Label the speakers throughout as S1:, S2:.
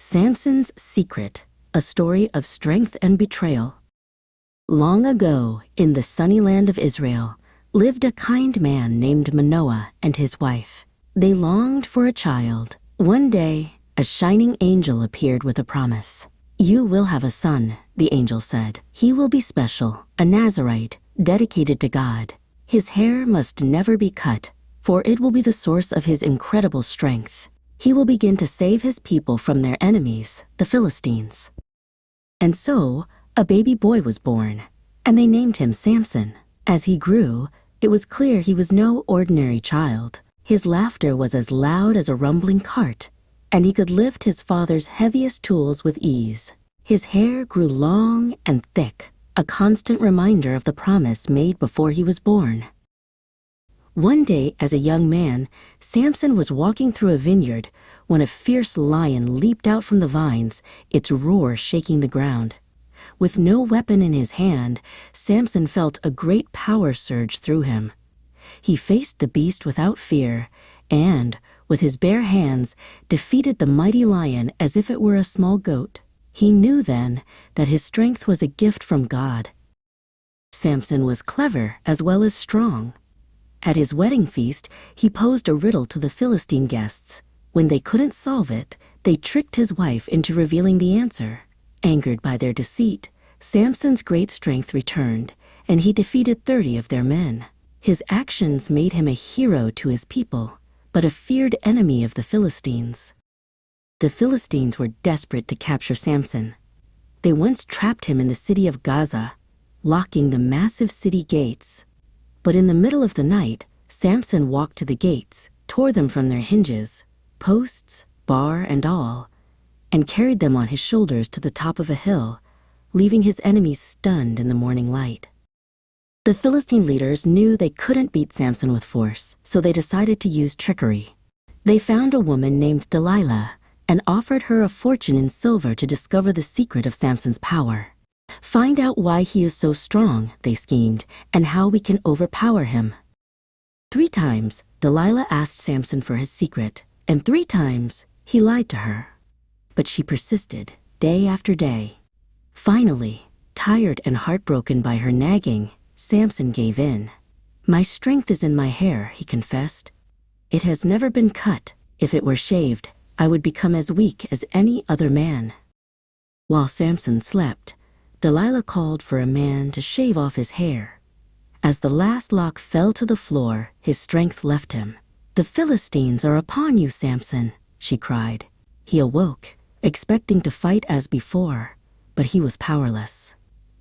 S1: Samson's Secret, a story of strength and betrayal. Long ago, in the sunny land of Israel, lived a kind man named Manoah and his wife. They longed for a child. One day, a shining angel appeared with a promise. "You will have a son," the angel said. "He will be special, a Nazirite, dedicated to God. His hair must never be cut, for it will be the source of his incredible strength. He will begin to save his people from their enemies, the Philistines." And so, a baby boy was born, and they named him Samson. As he grew, it was clear he was no ordinary child. His laughter was as loud as a rumbling cart, and he could lift his father's heaviest tools with ease. His hair grew long and thick, a constant reminder of the promise made before he was born. One day, as a young man, Samson was walking through a vineyard when a fierce lion leaped out from the vines, its roar shaking the ground. With no weapon in his hand, Samson felt a great power surge through him. He faced the beast without fear and, with his bare hands, defeated the mighty lion as if it were a small goat. He knew then that his strength was a gift from God. Samson was clever as well as strong. At his wedding feast, he posed a riddle to the Philistine guests. When they couldn't solve it, they tricked his wife into revealing the answer. Angered by their deceit, Samson's great strength returned, and he defeated 30 of their men. His actions made him a hero to his people, but a feared enemy of the Philistines. The Philistines were desperate to capture Samson. They once trapped him in the city of Gaza, locking the massive city gates. But in the middle of the night, Samson walked to the gates, tore them from their hinges, posts, bar, and all, and carried them on his shoulders to the top of a hill, leaving his enemies stunned in the morning light. The Philistine leaders knew they couldn't beat Samson with force, so they decided to use trickery. They found a woman named Delilah and offered her a fortune in silver to discover the secret of Samson's power. "Find out why he is so strong," they schemed, "and how we can overpower him." 3 times, Delilah asked Samson for his secret, and 3 times, he lied to her. But she persisted, day after day. Finally, tired and heartbroken by her nagging, Samson gave in. "My strength is in my hair," he confessed. "It has never been cut. If it were shaved, I would become as weak as any other man." While Samson slept, Delilah called for a man to shave off his hair. As the last lock fell to the floor, his strength left him. "The Philistines are upon you, Samson," she cried. He awoke, expecting to fight as before, but he was powerless.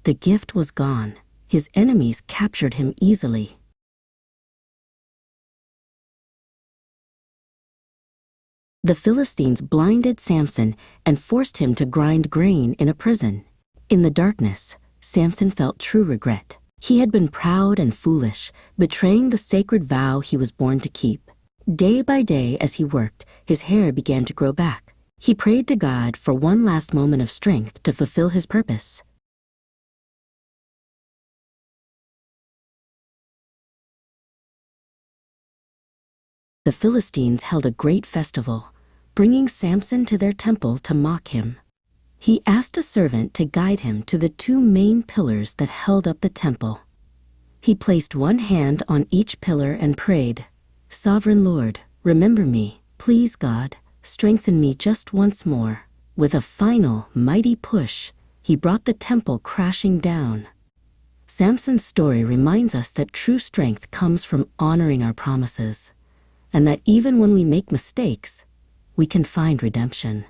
S1: The gift was gone. His enemies captured him easily. The Philistines blinded Samson and forced him to grind grain in a prison. In the darkness, Samson felt true regret. He had been proud and foolish, betraying the sacred vow he was born to keep. Day by day, as he worked, his hair began to grow back. He prayed to God for one last moment of strength to fulfill his purpose. The Philistines held a great festival, bringing Samson to their temple to mock him. He asked a servant to guide him to the 2 main pillars that held up the temple. He placed one hand on each pillar and prayed, "Sovereign Lord, remember me. Please, God, strengthen me just once more." With a final, mighty push, he brought the temple crashing down. Samson's story reminds us that true strength comes from honoring our promises, and that even when we make mistakes, we can find redemption.